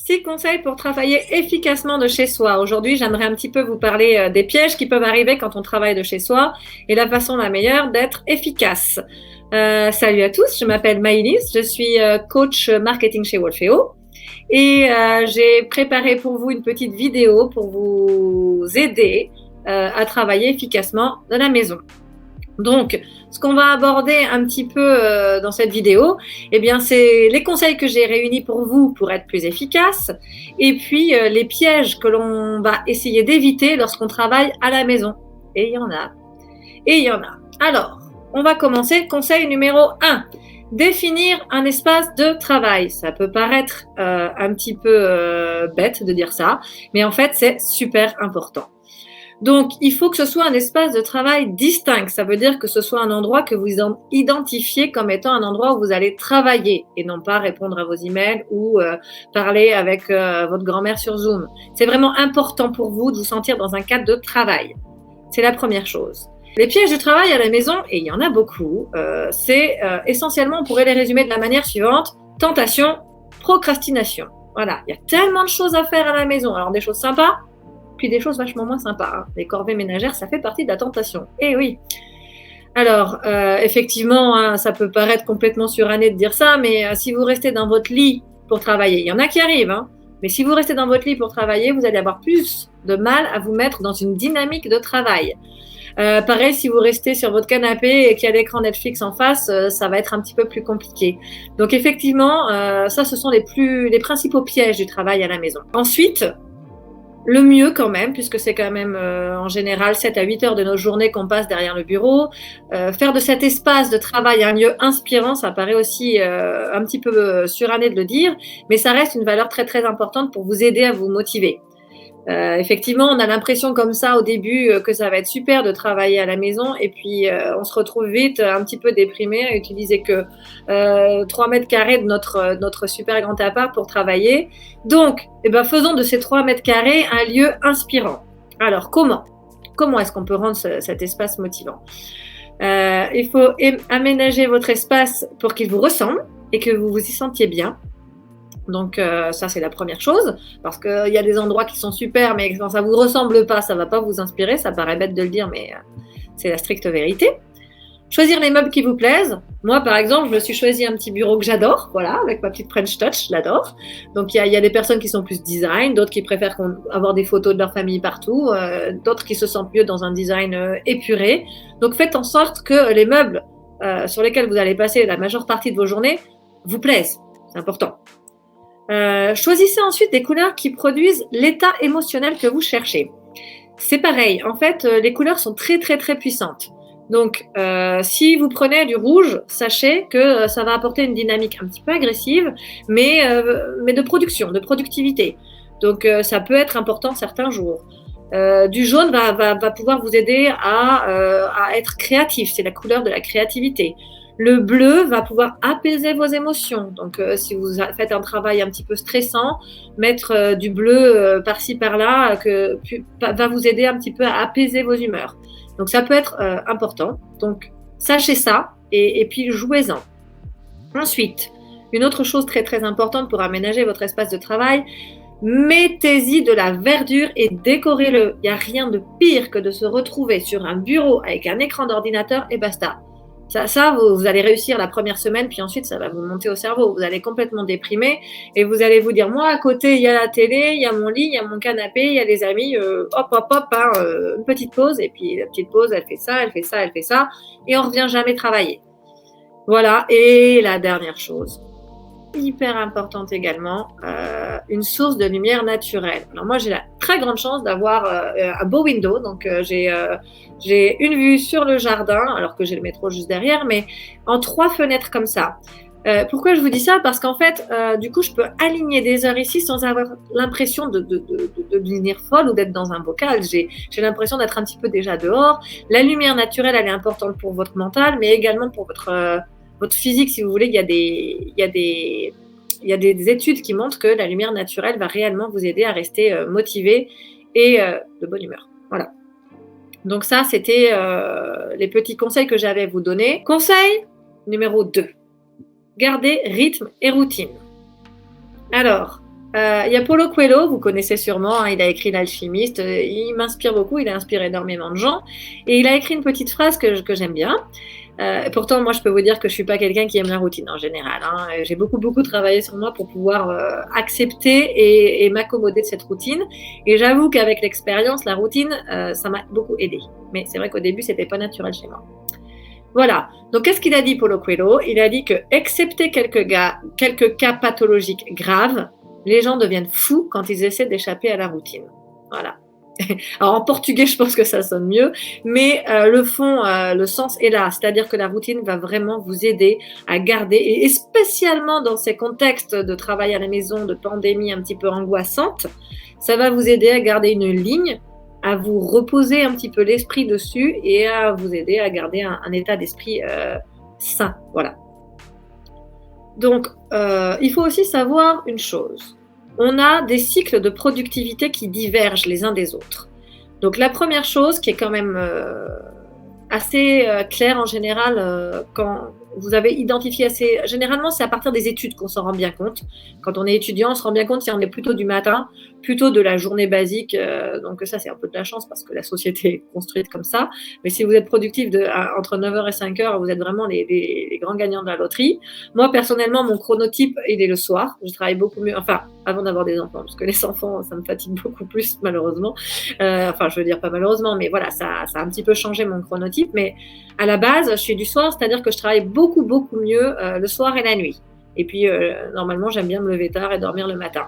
6 conseils pour travailler efficacement de chez soi. Aujourd'hui, j'aimerais un petit peu vous parler des pièges qui peuvent arriver quand on travaille de chez soi et la façon la meilleure d'être efficace. Salut à tous, je m'appelle Maïlis, je suis coach marketing chez Wolfeo et j'ai préparé pour vous une petite vidéo pour vous aider à travailler efficacement de la maison. Donc, ce qu'on va aborder un petit peu dans cette vidéo, eh bien, c'est les conseils que j'ai réunis pour vous pour être plus efficace, et puis les pièges que l'on va essayer d'éviter lorsqu'on travaille à la maison. Et il y en a. Et il y en a. Alors, on va commencer. Conseil numéro 1. Définir un espace de travail. Ça peut paraître un petit peu bête de dire ça, mais en fait, c'est super important. Donc, il faut que ce soit un espace de travail distinct. Ça veut dire que ce soit un endroit que vous identifiez comme étant un endroit où vous allez travailler et non pas répondre à vos emails ou parler avec votre grand-mère sur Zoom. C'est vraiment important pour vous de vous sentir dans un cadre de travail. C'est la première chose. Les pièges du travail à la maison, et il y en a beaucoup, c'est essentiellement, on pourrait les résumer de la manière suivante: tentation, procrastination. Voilà, il y a tellement de choses à faire à la maison. Alors, des choses sympas, puis des choses vachement moins sympas. Hein. Les corvées ménagères, ça fait partie de la tentation. Eh oui. Alors, effectivement, hein, ça peut paraître complètement suranné de dire ça, mais si vous restez dans votre lit pour travailler, il y en a qui arrivent, hein, mais si vous restez dans votre lit pour travailler, vous allez avoir plus de mal à vous mettre dans une dynamique de travail. Pareil, si vous restez sur votre canapé et qu'il y a l'écran Netflix en face, ça va être un petit peu plus compliqué. Donc effectivement, ça, ce sont les principaux pièges du travail à la maison. Ensuite, le mieux quand même, puisque c'est quand même en général 7 à 8 heures de nos journées qu'on passe derrière le bureau, faire de cet espace de travail un lieu inspirant, ça paraît aussi un petit peu suranné de le dire, mais ça reste une valeur très très importante pour vous aider à vous motiver. Effectivement, on a l'impression comme ça au début que ça va être super de travailler à la maison et puis on se retrouve vite un petit peu déprimé à utiliser que 3 mètres carrés de notre super grand appart pour travailler. Donc, faisons de ces 3 mètres carrés un lieu inspirant. Alors, comment est-ce qu'on peut rendre cet espace motivant? Il faut aménager votre espace pour qu'il vous ressemble et que vous vous y sentiez bien. Donc ça, c'est la première chose, parce qu'il y a des endroits qui sont super, mais quand ça ne vous ressemble pas, ça ne va pas vous inspirer. Ça paraît bête de le dire, mais c'est la stricte vérité. Choisir les meubles qui vous plaisent. Moi, par exemple, je me suis choisi un petit bureau que j'adore, voilà, avec ma petite French touch, je l'adore. Donc, il y a des personnes qui sont plus design, d'autres qui préfèrent avoir des photos de leur famille partout, d'autres qui se sentent mieux dans un design épuré. Donc, faites en sorte que les meubles sur lesquels vous allez passer la majeure partie de vos journées vous plaisent. C'est important. Choisissez ensuite des couleurs qui produisent l'état émotionnel que vous cherchez. C'est pareil, en fait, les couleurs sont très très très puissantes. Donc, si vous prenez du rouge, sachez que ça va apporter une dynamique un petit peu agressive, mais de production, de productivité. Donc, ça peut être important certains jours. Du jaune va pouvoir vous aider à être créatif, c'est la couleur de la créativité. Le bleu va pouvoir apaiser vos émotions. Donc, si vous faites un travail un petit peu stressant, mettre du bleu par-ci par-là va vous aider un petit peu à apaiser vos humeurs. Donc, ça peut être important. Donc, sachez ça et puis jouez-en. Ensuite, une autre chose très très importante pour aménager votre espace de travail, mettez-y de la verdure et décorez-le. Il n'y a rien de pire que de se retrouver sur un bureau avec un écran d'ordinateur et basta. Ça, vous allez réussir la première semaine, puis ensuite, ça va vous monter au cerveau. Vous allez complètement déprimer et vous allez vous dire, moi, à côté, il y a la télé, il y a mon lit, il y a mon canapé, il y a les amis, une petite pause. Et puis, la petite pause, elle fait ça, elle fait ça, elle fait ça. Et on ne revient jamais travailler. Voilà. Et la dernière chose, hyper importante également, une source de lumière naturelle. Alors moi, j'ai la très grande chance d'avoir un beau window, donc j'ai une vue sur le jardin, alors que j'ai le métro juste derrière, mais en 3 fenêtres comme ça. Pourquoi je vous dis ça? Parce qu'en fait, du coup, je peux aligner des heures ici sans avoir l'impression de devenir folle ou d'être dans un bocal. J'ai l'impression d'être un petit peu déjà dehors. La lumière naturelle, elle est importante pour votre mental, mais également pour votre physique, si vous voulez. Il y a des études qui montrent que la lumière naturelle va réellement vous aider à rester motivé et de bonne humeur. Voilà. Donc ça, c'était les petits conseils que j'avais à vous donner. Conseil numéro 2. Gardez rythme et routine. Alors, Il y a Paulo Coelho, vous connaissez sûrement, hein, il a écrit L'Alchimiste, il m'inspire beaucoup, il a inspiré énormément de gens, et il a écrit une petite phrase que j'aime bien. Pourtant, moi, je peux vous dire que je suis pas quelqu'un qui aime la routine en général, hein. J'ai beaucoup travaillé sur moi pour pouvoir accepter et m'accommoder de cette routine. Et j'avoue qu'avec l'expérience, la routine, ça m'a beaucoup aidé. Mais c'est vrai qu'au début, c'était pas naturel chez moi. Voilà. Donc, qu'est-ce qu'il a dit, Paulo Coelho? Il a dit que, excepté quelques cas pathologiques graves, les gens deviennent fous quand ils essaient d'échapper à la routine. Voilà. Alors en portugais, je pense que ça sonne mieux, mais le fond, le sens est là. C'est-à-dire que la routine va vraiment vous aider à garder, et spécialement dans ces contextes de travail à la maison, de pandémie un petit peu angoissante, ça va vous aider à garder une ligne, à vous reposer un petit peu l'esprit dessus et à vous aider à garder un état d'esprit sain. Voilà. Donc, il faut aussi savoir une chose. On a des cycles de productivité qui divergent les uns des autres. Donc, la première chose qui est quand même assez claire en général, quand vous avez identifié assez... Généralement, c'est à partir des études qu'on s'en rend bien compte. Quand on est étudiant, on se rend bien compte si on est plutôt du matin, plutôt de la journée basique. Donc ça, c'est un peu de la chance parce que la société est construite comme ça. Mais si vous êtes productif entre 9h et 5h, vous êtes vraiment les grands gagnants de la loterie. Moi, personnellement, mon chronotype, il est le soir. Je travaille beaucoup mieux, enfin, avant d'avoir des enfants, parce que les enfants, ça me fatigue beaucoup plus, malheureusement. Enfin, je veux dire pas malheureusement, mais voilà, ça a un petit peu changé mon chronotype. Mais à la base, je suis du soir, c'est-à-dire que je travaille beaucoup mieux le soir et la nuit. Et puis, normalement, j'aime bien me lever tard et dormir le matin.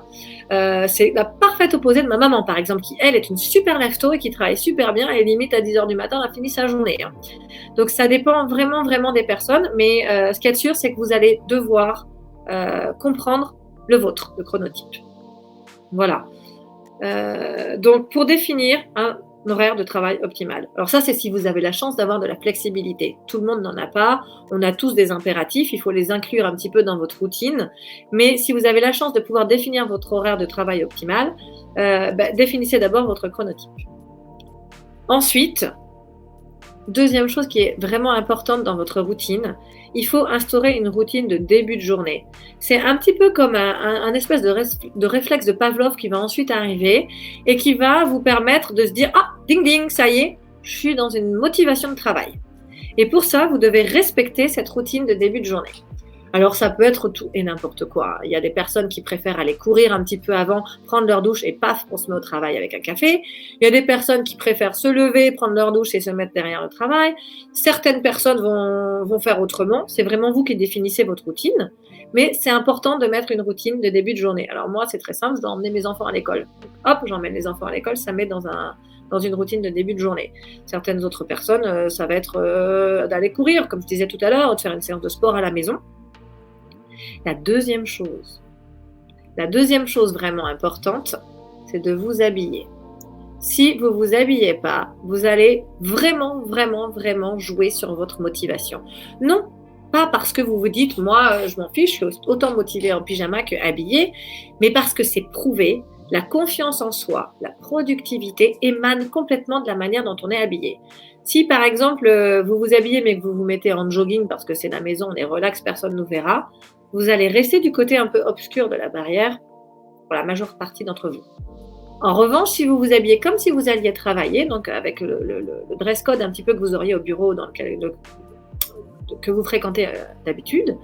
C'est la parfaite opposée de ma maman, par exemple, qui, elle, est une super lève-tôt et qui travaille super bien et limite à 10h du matin, elle a fini sa journée. Hein. Donc, ça dépend vraiment des personnes. Mais ce qu'il y a de sûr, c'est que vous allez devoir comprendre le vôtre, le chronotype. Voilà. Donc, pour définir un horaire de travail optimal. Alors ça, c'est si vous avez la chance d'avoir de la flexibilité. Tout le monde n'en a pas. On a tous des impératifs. Il faut les inclure un petit peu dans votre routine. Mais si vous avez la chance de pouvoir définir votre horaire de travail optimal, définissez d'abord votre chronotype. Ensuite, deuxième chose qui est vraiment importante dans votre routine, il faut instaurer une routine de début de journée. C'est un petit peu comme un espèce de réflexe de Pavlov qui va ensuite arriver et qui va vous permettre de se dire « Ah, ding ding, ça y est, je suis dans une motivation de travail ». Et pour ça, vous devez respecter cette routine de début de journée. Alors, ça peut être tout et n'importe quoi. Il y a des personnes qui préfèrent aller courir un petit peu avant, prendre leur douche et paf, on se met au travail avec un café. Il y a des personnes qui préfèrent se lever, prendre leur douche et se mettre derrière le travail. Certaines personnes vont faire autrement. C'est vraiment vous qui définissez votre routine. Mais c'est important de mettre une routine de début de journée. Alors moi, c'est très simple, je dois emmener mes enfants à l'école. Hop, j'emmène les enfants à l'école, ça met dans une routine de début de journée. Certaines autres personnes, ça va être d'aller courir, comme je disais tout à l'heure, de faire une séance de sport à la maison. La deuxième chose vraiment importante, c'est de vous habiller. Si vous ne vous habillez pas, vous allez vraiment jouer sur votre motivation. Non, pas parce que vous vous dites, moi, je m'en fiche, je suis autant motivée en pyjama qu'habillée, mais parce que c'est prouvé, la confiance en soi, la productivité émanent complètement de la manière dont on est habillé. Si, par exemple, vous vous habillez mais que vous vous mettez en jogging parce que c'est la maison, on est relax, personne ne nous verra, vous allez rester du côté un peu obscur de la barrière pour la majeure partie d'entre vous. En revanche, si vous vous habillez comme si vous alliez travailler, donc avec le dress code un petit peu que vous auriez au bureau dans lequel, que vous fréquentez d'habitude,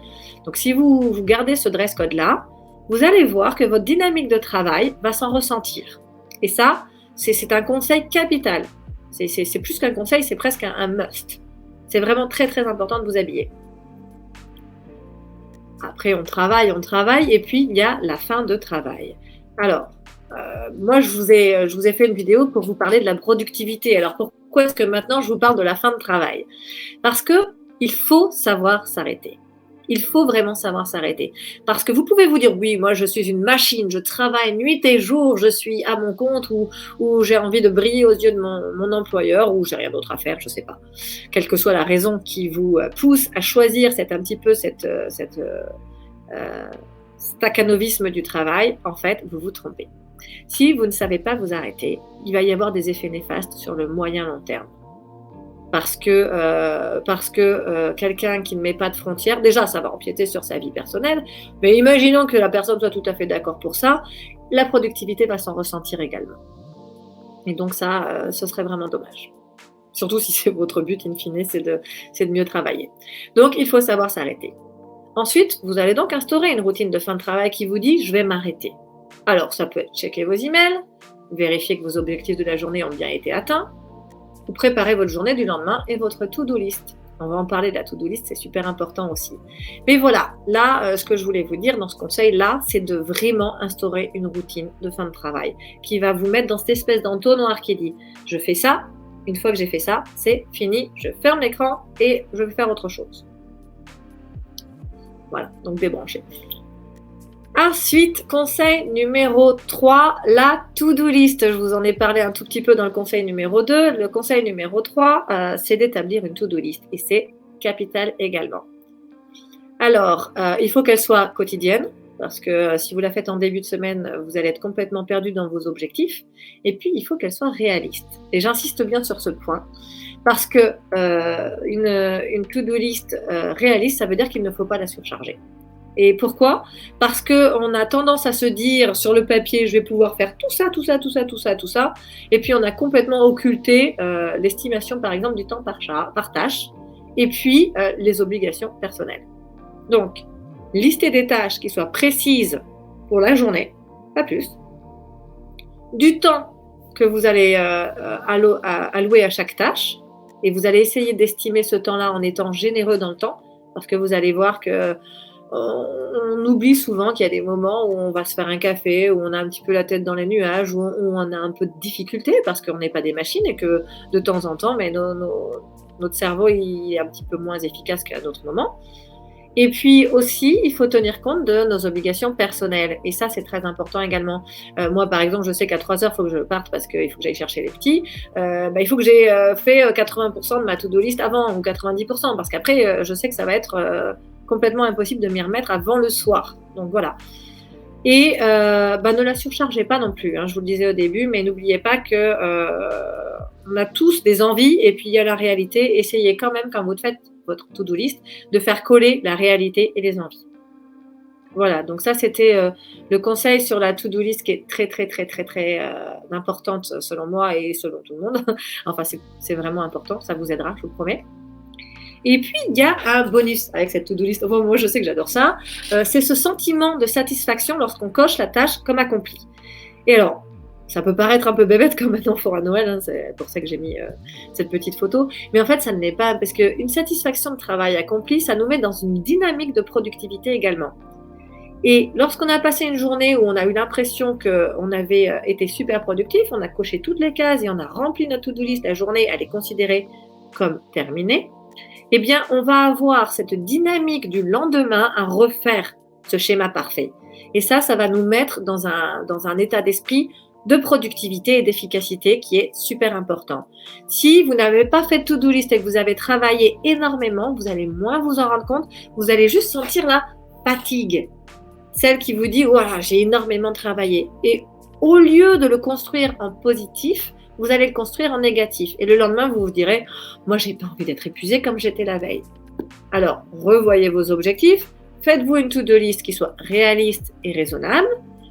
donc si vous gardez ce dress code-là, vous allez voir que votre dynamique de travail va s'en ressentir. Et ça, c'est un conseil capital. C'est plus qu'un conseil, c'est presque un must. C'est vraiment très important de vous habiller. Après, on travaille, et puis il y a la fin de travail. Alors, moi, je vous ai fait une vidéo pour vous parler de la productivité. Alors, pourquoi est-ce que maintenant je vous parle de la fin de travail? Parce qu'il faut savoir s'arrêter. Il faut vraiment savoir s'arrêter. Parce que vous pouvez vous dire, oui, moi je suis une machine, je travaille nuit et jour, je suis à mon compte ou j'ai envie de briller aux yeux de mon employeur ou j'ai rien d'autre à faire, je sais pas. Quelle que soit la raison qui vous pousse à choisir cet staccanovisme du travail, en fait, vous vous trompez. Si vous ne savez pas vous arrêter, il va y avoir des effets néfastes sur le moyen long terme. parce que quelqu'un qui ne met pas de frontières, déjà ça va empiéter sur sa vie personnelle, mais imaginons que la personne soit tout à fait d'accord pour ça, la productivité va s'en ressentir également. Et donc ça, ce serait vraiment dommage. Surtout si c'est votre but, in fine, c'est de mieux travailler. Donc il faut savoir s'arrêter. Ensuite, vous allez donc instaurer une routine de fin de travail qui vous dit « je vais m'arrêter ». Alors ça peut être checker vos emails, vérifier que vos objectifs de la journée ont bien été atteints, ou préparer votre journée du lendemain et votre to-do list. On va en parler de la to-do list, c'est super important aussi. Mais voilà, là, ce que je voulais vous dire dans ce conseil-là, c'est de vraiment instaurer une routine de fin de travail qui va vous mettre dans cette espèce d'entonnoir qui dit « je fais ça, une fois que j'ai fait ça, c'est fini, je ferme l'écran et je vais faire autre chose ». Voilà, donc débranchez. Ensuite, conseil numéro 3, la to-do list. Je vous en ai parlé un tout petit peu dans le conseil numéro 2. Le conseil numéro 3, c'est d'établir une to-do list et c'est capital également. Alors, il faut qu'elle soit quotidienne parce que si vous la faites en début de semaine, vous allez être complètement perdu dans vos objectifs. Et puis, il faut qu'elle soit réaliste. Et j'insiste bien sur ce point parce que une to-do list réaliste, ça veut dire qu'il ne faut pas la surcharger. Et pourquoi ? Parce qu'on a tendance à se dire sur le papier, je vais pouvoir faire tout ça, tout ça, tout ça, tout ça, tout ça. Et puis on a complètement occulté l'estimation, par exemple, du temps par tâche. Et puis les obligations personnelles. Donc, lister des tâches qui soient précises pour la journée, pas plus. Du temps que vous allez allouer à chaque tâche. Et vous allez essayer d'estimer ce temps-là en étant généreux dans le temps. Parce que vous allez voir que on oublie souvent qu'il y a des moments où on va se faire un café, où on a un petit peu la tête dans les nuages, où on a un peu de difficulté parce qu'on n'est pas des machines et que de temps en temps, mais notre cerveau il est un petit peu moins efficace qu'à d'autres moments. Et puis aussi, il faut tenir compte de nos obligations personnelles. Et ça, c'est très important également. Moi, par exemple, je sais qu'à 3 heures, il faut que je parte parce qu'il faut que j'aille chercher les petits. Il faut que j'ai fait 80% de ma to-do list avant ou 90% parce qu'après, je sais que ça va être complètement impossible de m'y remettre avant le soir. Donc voilà. Et ne la surchargez pas non plus, hein, je vous le disais au début, mais n'oubliez pas que on a tous des envies et puis il y a la réalité. Essayez quand même, quand vous faites votre to-do list, de faire coller la réalité et les envies. Voilà, donc ça c'était le conseil sur la to-do list qui est très très très très très importante selon moi et selon tout le monde. Enfin, c'est vraiment important, ça vous aidera, je vous le promets. Et puis, il y a un bonus avec cette to-do list. Enfin, moi, je sais que j'adore ça. C'est ce sentiment de satisfaction lorsqu'on coche la tâche comme accomplie. Et alors, ça peut paraître un peu bébête comme maintenant pour à Noël, hein, c'est pour ça que j'ai mis cette petite photo. Mais en fait, ça ne l'est pas, parce qu'une satisfaction de travail accompli, ça nous met dans une dynamique de productivité également. Et lorsqu'on a passé une journée où on a eu l'impression qu'on avait été super productif, on a coché toutes les cases et on a rempli notre to-do list, la journée, elle est considérée comme terminée, eh bien, on va avoir cette dynamique du lendemain à refaire ce schéma parfait. Et ça va nous mettre dans un état d'esprit de productivité et d'efficacité qui est super important. Si vous n'avez pas fait de to-do list et que vous avez travaillé énormément, vous allez moins vous en rendre compte, vous allez juste sentir la fatigue. Celle qui vous dit, voilà, j'ai énormément travaillé. Et au lieu de le construire en positif, vous allez le construire en négatif. Et le lendemain, vous vous direz, moi, j'ai pas envie d'être épuisé comme j'étais la veille. Alors, revoyez vos objectifs, faites-vous une to-do list qui soit réaliste et raisonnable,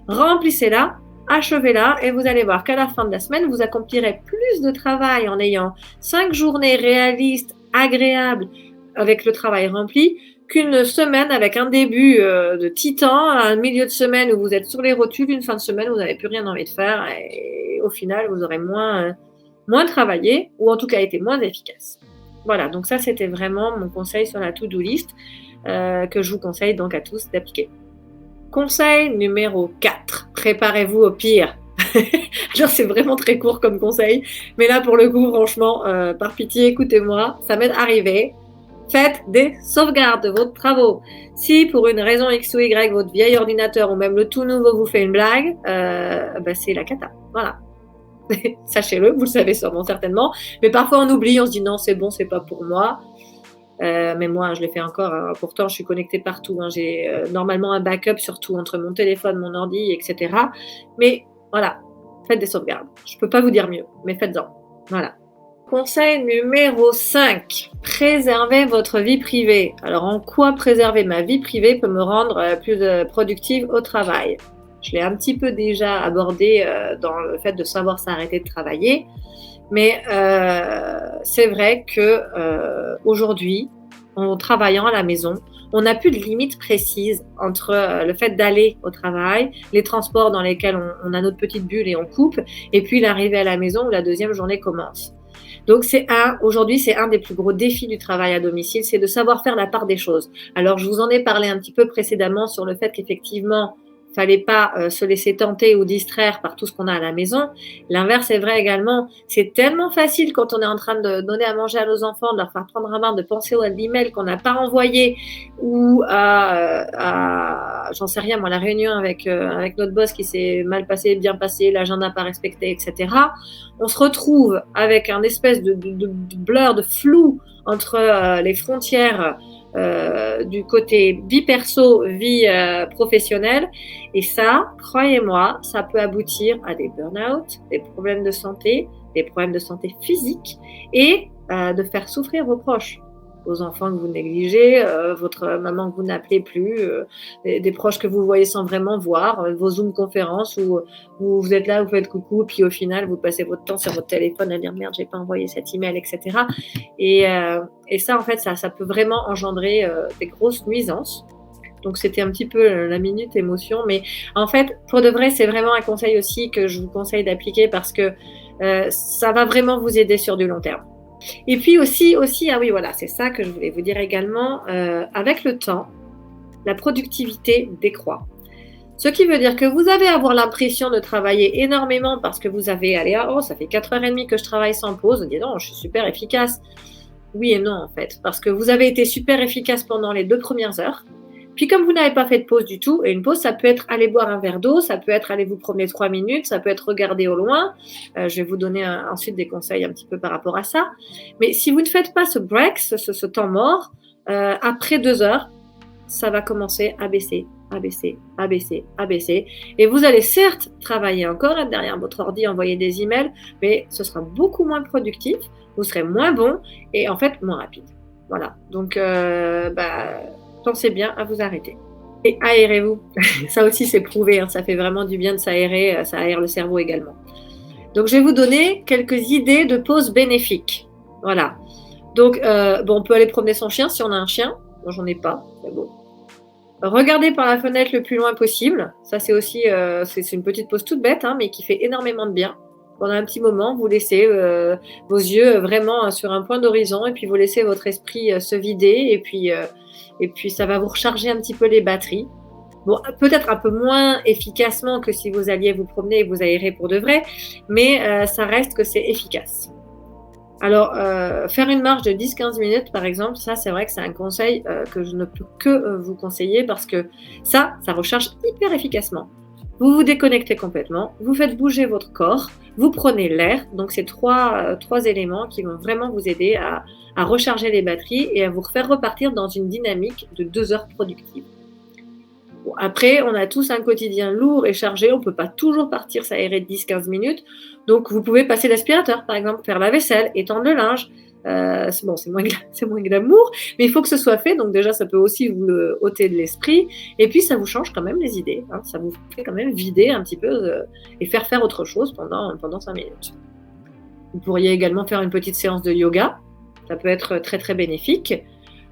remplissez-la, achevez-la et vous allez voir qu'à la fin de la semaine, vous accomplirez plus de travail en ayant 5 journées réalistes, agréables, avec le travail rempli, qu'une semaine avec un début de titan, un milieu de semaine où vous êtes sur les rotules, une fin de semaine où vous n'avez plus rien envie de faire et au final, vous aurez moins travaillé ou en tout cas été moins efficace. Voilà, donc ça, c'était vraiment mon conseil sur la to-do list que je vous conseille donc à tous d'appliquer. Conseil numéro 4, préparez-vous au pire. Genre, c'est vraiment très court comme conseil, mais là, pour le coup, franchement, par pitié, écoutez-moi, ça m'est arrivé. Faites des sauvegardes de vos travaux. Si pour une raison X ou Y, votre vieil ordinateur ou même le tout nouveau vous fait une blague, c'est la cata. Voilà. Sachez-le, vous le savez sûrement certainement. Mais parfois on oublie, on se dit non, c'est bon, c'est pas pour moi. Mais moi, je l'ai fait encore. Hein. Pourtant, je suis connectée partout. Hein. J'ai normalement un backup surtout entre mon téléphone, mon ordi, etc. Mais voilà, faites des sauvegardes. Je peux pas vous dire mieux, mais faites-en. Voilà. Conseil numéro 5, préservez votre vie privée. Alors, en quoi préserver ma vie privée peut me rendre plus productive au travail? Je l'ai un petit peu déjà abordé dans le fait de savoir s'arrêter de travailler, mais c'est vrai que aujourd'hui, en travaillant à la maison, on n'a plus de limite précise entre le fait d'aller au travail, les transports dans lesquels on a notre petite bulle et on coupe, et puis l'arrivée à la maison où la deuxième journée commence. Donc aujourd'hui, c'est un des plus gros défis du travail à domicile, c'est de savoir faire la part des choses. Alors, je vous en ai parlé un petit peu précédemment sur le fait qu'effectivement, fallait pas se laisser tenter ou distraire par tout ce qu'on a à la maison. L'inverse est vrai également. C'est tellement facile quand on est en train de donner à manger à nos enfants, de leur faire prendre un bain, de penser à l'email qu'on n'a pas envoyé ou j'en sais rien, moi, la réunion avec notre boss qui s'est mal passée, bien passée, l'agenda pas respecté, etc. On se retrouve avec un espèce de blur, de flou entre les frontières du côté vie perso, vie professionnelle. Et ça, croyez-moi, ça peut aboutir à des burn-out, des problèmes de santé physique et de faire souffrir vos proches. Vos enfants que vous négligez, votre maman que vous n'appelez plus, des proches que vous voyez sans vraiment voir, vos Zoom conférences où vous êtes là, vous faites coucou, puis au final, vous passez votre temps sur votre téléphone à dire merde, j'ai pas envoyé cet email, etc. Et ça, en fait, ça peut vraiment engendrer des grosses nuisances. Donc, c'était un petit peu la minute émotion. Mais en fait, pour de vrai, c'est vraiment un conseil aussi que je vous conseille d'appliquer parce que ça va vraiment vous aider sur du long terme. Et puis aussi, ah oui, voilà, c'est ça que je voulais vous dire également. Avec le temps, la productivité décroît. Ce qui veut dire que vous allez avoir l'impression de travailler énormément parce que vous avez, ça fait 4h30 que je travaille sans pause. Vous dites non, je suis super efficace. Oui et non, en fait, parce que vous avez été super efficace pendant les 2 premières heures. Puis comme vous n'avez pas fait de pause du tout, et une pause, ça peut être aller boire un verre d'eau, ça peut être aller vous promener 3 minutes, ça peut être regarder au loin. Je vais vous donner ensuite des conseils un petit peu par rapport à ça. Mais si vous ne faites pas ce break, ce temps mort, après 2 heures, ça va commencer à baisser. Et vous allez certes travailler encore, être derrière votre ordi, envoyer des emails, mais ce sera beaucoup moins productif, vous serez moins bon et en fait moins rapide. Voilà. Donc, pensez bien à vous arrêter. Et aérez-vous. Ça aussi, c'est prouvé. Ça fait vraiment du bien de s'aérer. Ça aère le cerveau également. Donc, je vais vous donner quelques idées de pauses bénéfiques. Voilà. Donc, on peut aller promener son chien si on a un chien. Moi, j'en ai pas. Mais bon. Regardez par la fenêtre le plus loin possible. Ça, c'est aussi c'est une petite pause toute bête, mais qui fait énormément de bien. Pendant un petit moment, vous laissez vos yeux vraiment sur un point d'horizon et puis vous laissez votre esprit se vider et puis ça va vous recharger un petit peu les batteries. Bon, peut-être un peu moins efficacement que si vous alliez vous promener et vous aérer pour de vrai, mais ça reste que c'est efficace. Alors, faire une marche de 10-15 minutes, par exemple, ça, c'est vrai que c'est un conseil que je ne peux que vous conseiller parce que ça recharge hyper efficacement. Vous vous déconnectez complètement, vous faites bouger votre corps, vous prenez l'air. Donc, c'est trois éléments qui vont vraiment vous aider à recharger les batteries et à vous faire repartir dans une dynamique de 2 heures productives. Bon, après, on a tous un quotidien lourd et chargé. On ne peut pas toujours partir s'aérer de 10-15 minutes. Donc, vous pouvez passer l'aspirateur, par exemple, faire la vaisselle, étendre le linge. C'est moins glamour, mais il faut que ce soit fait. Donc déjà, ça peut aussi vous le ôter de l'esprit. Et puis, ça vous change quand même les idées. Ça vous fait quand même vider un petit peu et faire autre chose pendant 5 minutes. Vous pourriez également faire une petite séance de yoga. Ça peut être très, très bénéfique.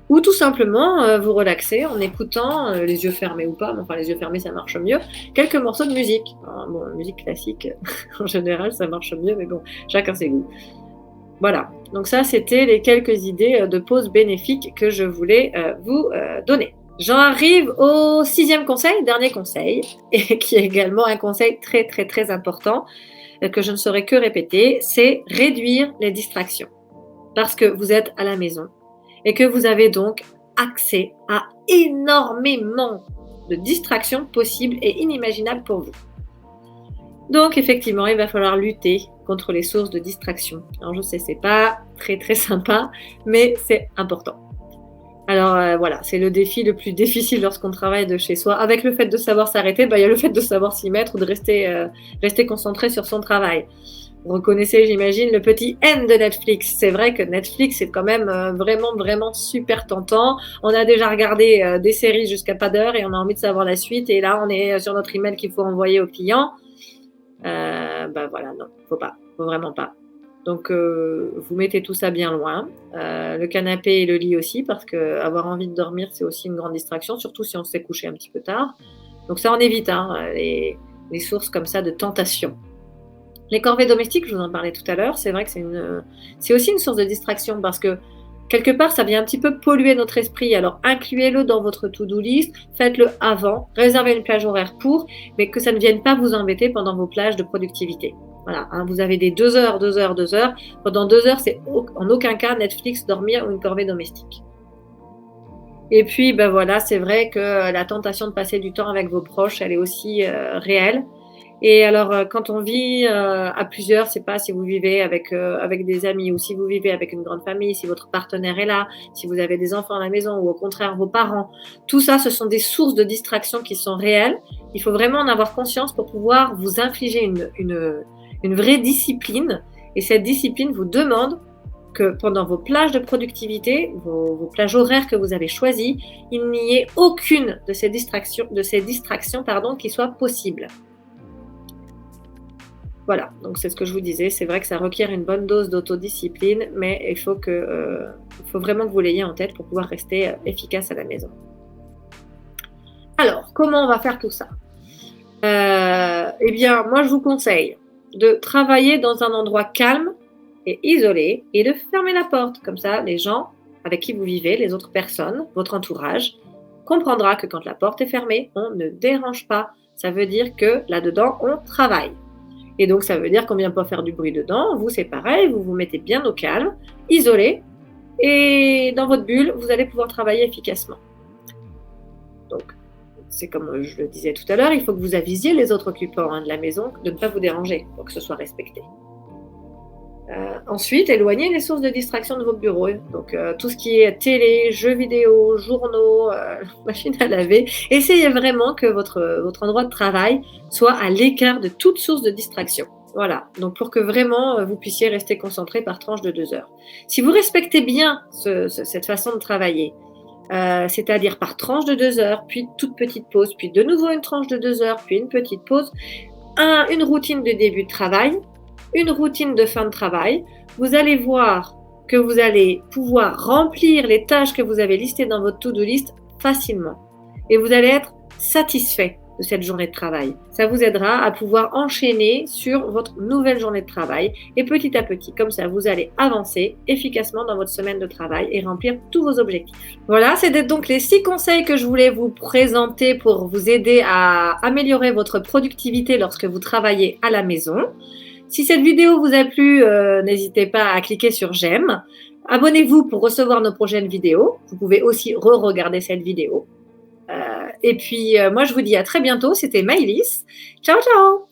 Ou tout simplement vous relaxer en écoutant, les yeux fermés ou pas, mais enfin les yeux fermés ça marche mieux, quelques morceaux de musique. Musique classique, en général ça marche mieux, mais bon, chacun ses goûts. Voilà, donc ça c'était les quelques idées de pause bénéfiques que je voulais vous donner. J'en arrive au 6e conseil, dernier conseil, et qui est également un conseil très très très important que je ne saurais que répéter, c'est réduire les distractions. Parce que vous êtes à la maison et que vous avez donc accès à énormément de distractions possibles et inimaginables pour vous. Donc effectivement, il va falloir lutter contre les sources de distraction. Alors je sais, c'est pas très très sympa, mais c'est important. Alors voilà, c'est le défi le plus difficile lorsqu'on travaille de chez soi. Avec le fait de savoir s'arrêter, il y a le fait de savoir s'y mettre ou de rester concentré sur son travail. Vous reconnaissez, j'imagine, le petit N de Netflix. C'est vrai que Netflix, c'est quand même vraiment, vraiment super tentant. On a déjà regardé des séries jusqu'à pas d'heure et on a envie de savoir la suite. Et là, on est sur notre email qu'il faut envoyer au client. Voilà, non, faut pas, faut vraiment pas. Donc, vous mettez tout ça bien loin. Le canapé et le lit aussi, parce que avoir envie de dormir, c'est aussi une grande distraction, surtout si on s'est couché un petit peu tard. Donc ça, on évite les sources comme ça de tentation. Les corvées domestiques, je vous en parlais tout à l'heure, c'est vrai que c'est aussi une source de distraction parce que quelque part, ça vient un petit peu polluer notre esprit. Alors, incluez-le dans votre to-do list, faites-le avant, réservez une plage horaire pour, mais que ça ne vienne pas vous embêter pendant vos plages de productivité. Voilà, vous avez des 2 heures. Pendant 2 heures, c'est en aucun cas Netflix, dormir ou une corvée domestique. Et puis, voilà, c'est vrai que la tentation de passer du temps avec vos proches, elle est aussi réelle. Et alors, quand on vit à plusieurs, c'est pas si vous vivez avec des amis ou si vous vivez avec une grande famille, si votre partenaire est là, si vous avez des enfants à la maison ou au contraire vos parents, tout ça, ce sont des sources de distraction qui sont réelles. Il faut vraiment en avoir conscience pour pouvoir vous infliger une vraie discipline. Et cette discipline vous demande que pendant vos plages de productivité, vos plages horaires que vous avez choisies, il n'y ait aucune de ces distractions qui soit possible. Voilà, donc c'est ce que je vous disais, c'est vrai que ça requiert une bonne dose d'autodiscipline, mais il faut vraiment que vous l'ayez en tête pour pouvoir rester efficace à la maison. Alors, comment on va faire tout ça? Eh bien, moi je vous conseille de travailler dans un endroit calme et isolé et de fermer la porte. Comme ça, les gens avec qui vous vivez, les autres personnes, votre entourage, comprendra que quand la porte est fermée, on ne dérange pas. Ça veut dire que là-dedans, on travaille. Et donc, ça veut dire qu'on ne vient pas faire du bruit dedans. Vous, c'est pareil, vous vous mettez bien au calme, isolé, et dans votre bulle, vous allez pouvoir travailler efficacement. Donc, c'est comme je le disais tout à l'heure, il faut que vous avisiez les autres occupants de la maison de ne pas vous déranger pour que ce soit respecté. Ensuite, éloignez les sources de distraction de vos bureaux. Donc, tout ce qui est télé, jeux vidéo, journaux, machine à laver. Essayez vraiment que votre endroit de travail soit à l'écart de toute source de distraction. Voilà, donc pour que vraiment vous puissiez rester concentré par tranche de 2 heures. Si vous respectez bien cette façon de travailler, c'est-à-dire par tranche de 2 heures, puis toute petite pause, puis de nouveau une tranche de 2 heures, puis une petite pause, une routine de début de travail, une routine de fin de travail, vous allez voir que vous allez pouvoir remplir les tâches que vous avez listées dans votre to-do list facilement. Et vous allez être satisfait de cette journée de travail. Ça vous aidera à pouvoir enchaîner sur votre nouvelle journée de travail. Et petit à petit, comme ça, vous allez avancer efficacement dans votre semaine de travail et remplir tous vos objectifs. Voilà, c'était donc les 6 conseils que je voulais vous présenter pour vous aider à améliorer votre productivité lorsque vous travaillez à la maison. Si cette vidéo vous a plu, n'hésitez pas à cliquer sur j'aime. Abonnez-vous pour recevoir nos prochaines vidéos. Vous pouvez aussi re-regarder cette vidéo. Et puis, moi, je vous dis à très bientôt. C'était Maëlys. Ciao, ciao!